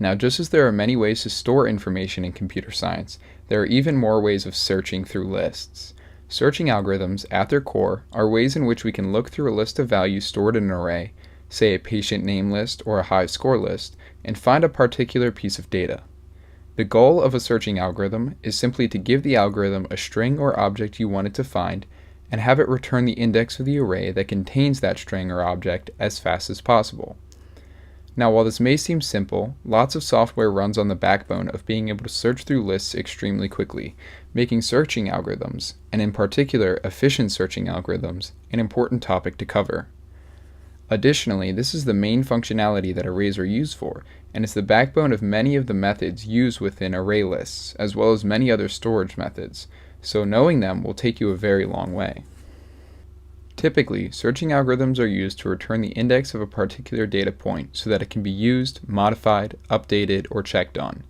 Now, just as there are many ways to store information in computer science, there are even more ways of searching through lists. Searching algorithms, at their core, are ways in which we can look through a list of values stored in an array, say a patient name list or a Hive score list, and find a particular piece of data. The goal of a searching algorithm is simply to give the algorithm a string or object you want it to find, and have it return the index of the array that contains that string or object as fast as possible. Now, while this may seem simple, lots of software runs on the backbone of being able to search through lists extremely quickly, making searching algorithms, and in particular efficient searching algorithms, an important topic to cover. Additionally, this is the main functionality that arrays are used for, and is the backbone of many of the methods used within array lists, as well as many other storage methods, so knowing them will take you a very long way. Typically, searching algorithms are used to return the index of a particular data point so that it can be used, modified, updated, or checked on.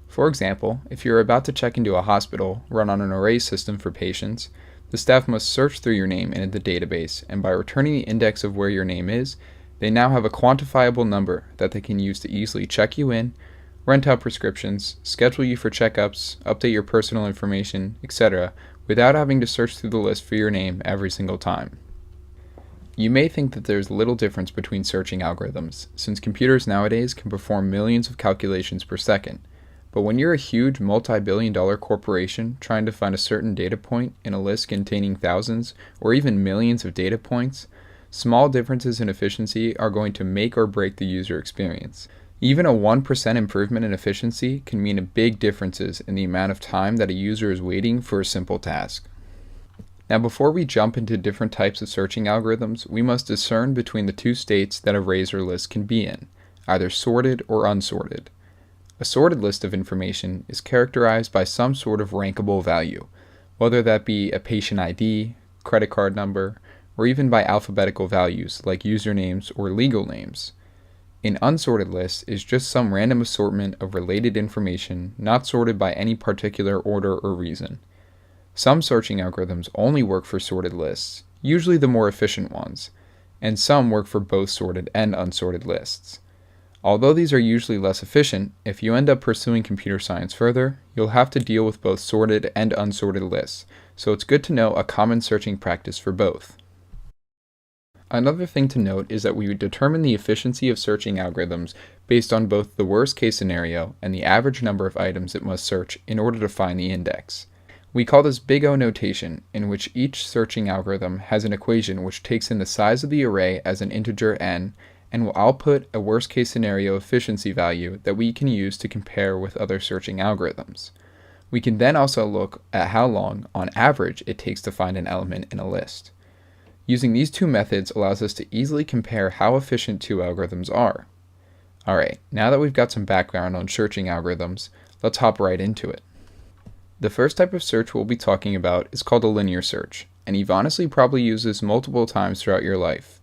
For example, if you're about to check into a hospital run on an array system for patients, the staff must search through your name in the database, and by returning the index of where your name is, they now have a quantifiable number that they can use to easily check you in, rent out prescriptions, schedule you for checkups, update your personal information, etc., without having to search through the list for your name every single time. You may think that there's little difference between searching algorithms, since computers nowadays can perform millions of calculations per second. But when you're a huge multi-billion-dollar corporation trying to find a certain data point in a list containing thousands or even millions of data points, small differences in efficiency are going to make or break the user experience. Even a 1% improvement in efficiency can mean big differences in the amount of time that a user is waiting for a simple task. Now, before we jump into different types of searching algorithms, we must discern between the two states that arrays or lists can be in, either sorted or unsorted. A sorted list of information is characterized by some sort of rankable value, whether that be a patient ID, credit card number, or even by alphabetical values like usernames or legal names. An unsorted list is just some random assortment of related information not sorted by any particular order or reason. Some searching algorithms only work for sorted lists, usually the more efficient ones, and some work for both sorted and unsorted lists. Although these are usually less efficient, if you end up pursuing computer science further, you'll have to deal with both sorted and unsorted lists, so it's good to know a common searching practice for both. Another thing to note is that we determine the efficiency of searching algorithms based on both the worst case scenario and the average number of items it must search in order to find the index. We call this Big O notation, in which each searching algorithm has an equation which takes in the size of the array as an integer n and will output a worst case scenario efficiency value that we can use to compare with other searching algorithms. We can then also look at how long, on average, it takes to find an element in a list. Using these two methods allows us to easily compare how efficient two algorithms are. Alright, now that we've got some background on searching algorithms, let's hop right into it. The first type of search we'll be talking about is called a linear search, and you've honestly probably used this multiple times throughout your life.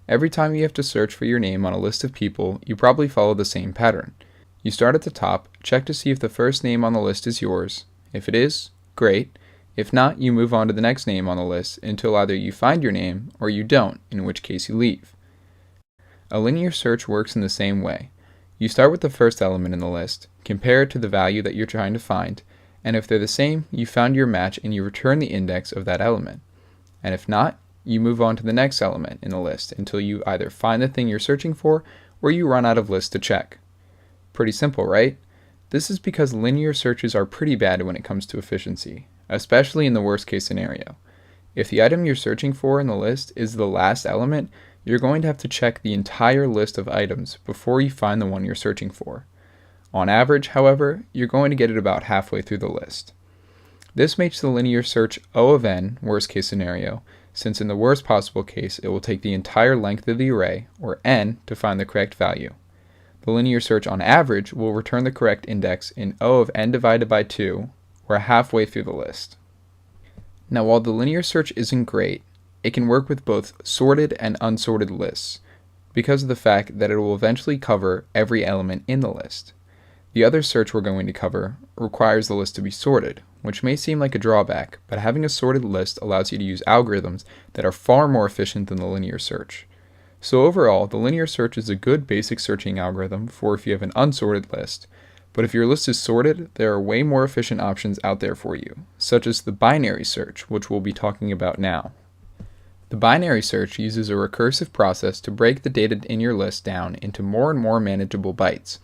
Every time you have to search for your name on a list of people, you probably follow the same pattern. You start at the top, check to see if the first name on the list is yours. If it is, great. If not, you move on to the next name on the list until either you find your name or you don't, in which case you leave. A linear search works in the same way. You start with the first element in the list, compare it to the value that you're trying to find, and if they're the same, you found your match and you return the index of that element. And if not, you move on to the next element in the list until you either find the thing you're searching for or you run out of lists to check. Pretty simple, right? This is because linear searches are pretty bad when it comes to efficiency, especially in the worst case scenario. If the item you're searching for in the list is the last element, you're going to have to check the entire list of items before you find the one you're searching for. On average, however, you're going to get it about halfway through the list. This makes the linear search O of n worst case scenario, since in the worst possible case it will take the entire length of the array, or n, to find the correct value. The linear search on average will return the correct index in O of n divided by 2, or halfway through the list. Now, while the linear search isn't great, it can work with both sorted and unsorted lists, because of the fact that it will eventually cover every element in the list. The other search we're going to cover requires the list to be sorted, which may seem like a drawback, but having a sorted list allows you to use algorithms that are far more efficient than the linear search. So overall, the linear search is a good basic searching algorithm for if you have an unsorted list. But if your list is sorted, there are way more efficient options out there for you, such as the binary search, which we'll be talking about now. The binary search uses a recursive process to break the data in your list down into more and more manageable bytes,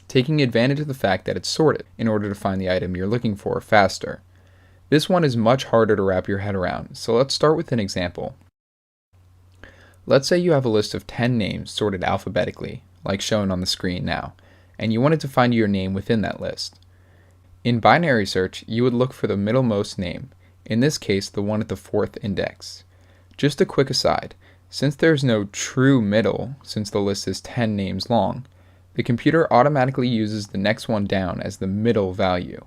taking advantage of the fact that it's sorted in order to find the item you're looking for faster. This one is much harder to wrap your head around, so let's start with an example. Let's say you have a list of 10 names sorted alphabetically, like shown on the screen now, and you wanted to find your name within that list. In binary search, you would look for the middlemost name, in this case the one at the 4th index. Just a quick aside, since there's no true middle, since the list is 10 names long, the computer automatically uses the next one down as the middle value.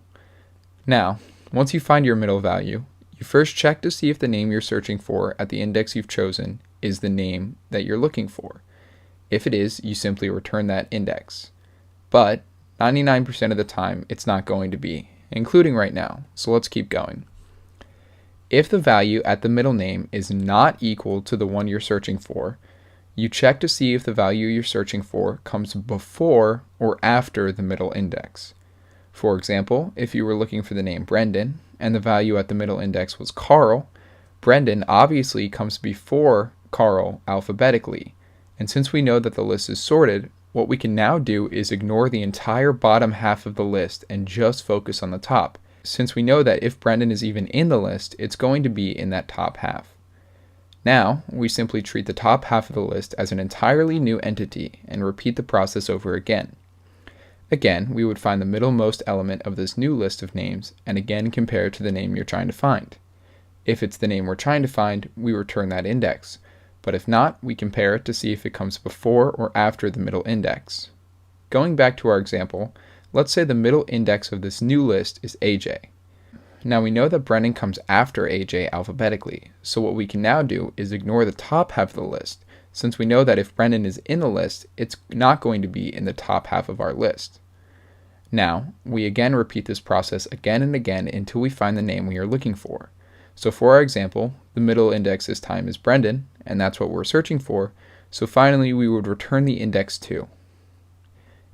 Now, once you find your middle value, you first check to see if the name you're searching for at the index you've chosen is the name that you're looking for. If it is, you simply return that index. But 99% of the time, it's not going to be, including right now, so let's keep going. If the value at the middle name is not equal to the one you're searching for, you check to see if the value you're searching for comes before or after the middle index. For example, if you were looking for the name Brendan, and the value at the middle index was Carl, Brendan obviously comes before Carl alphabetically, and since we know that the list is sorted, what we can now do is ignore the entire bottom half of the list and just focus on the top, since we know that if Brendan is even in the list, it's going to be in that top half. Now, we simply treat the top half of the list as an entirely new entity and repeat the process over again. Again, we would find the middlemost element of this new list of names and again compare it to the name you're trying to find. If it's the name we're trying to find, we return that index, but if not, we compare it to see if it comes before or after the middle index. Going back to our example, let's say the middle index of this new list is AJ. Now we know that Brendan comes after AJ alphabetically, so what we can now do is ignore the top half of the list, since we know that if Brendan is in the list, it's not going to be in the top half of our list. Now, we again repeat this process again and again until we find the name we are looking for. So for our example, the middle index this time is Brendan, and that's what we're searching for, so finally we would return the index 2.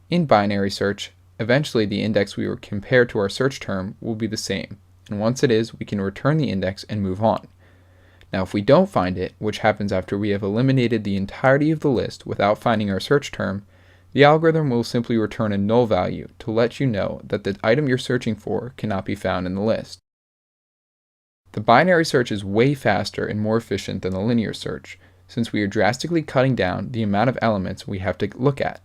In binary search, eventually the index we would compare to our search term will be the same, and once it is, we can return the index and move on. Now if we don't find it, which happens after we have eliminated the entirety of the list without finding our search term, the algorithm will simply return a null value to let you know that the item you're searching for cannot be found in the list. The binary search is way faster and more efficient than the linear search, since we are drastically cutting down the amount of elements we have to look at,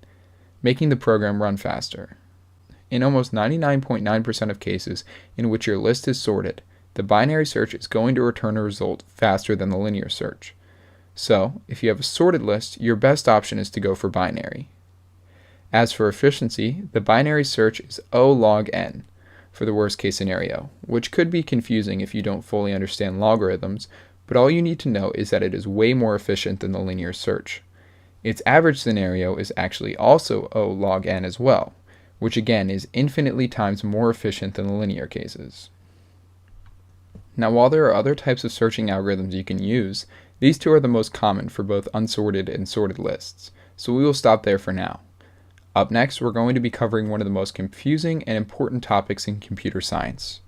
making the program run faster. In almost 99.9% of cases in which your list is sorted, the binary search is going to return a result faster than the linear search. So, if you have a sorted list, your best option is to go for binary. As for efficiency, the binary search is O log n for the worst case scenario, which could be confusing if you don't fully understand logarithms, but all you need to know is that it is way more efficient than the linear search. Its average scenario is actually also O log n as well, which again is infinitely times more efficient than the linear cases. Now while there are other types of searching algorithms you can use, these two are the most common for both unsorted and sorted lists, so we will stop there for now. Up next, we're going to be covering one of the most confusing and important topics in computer science: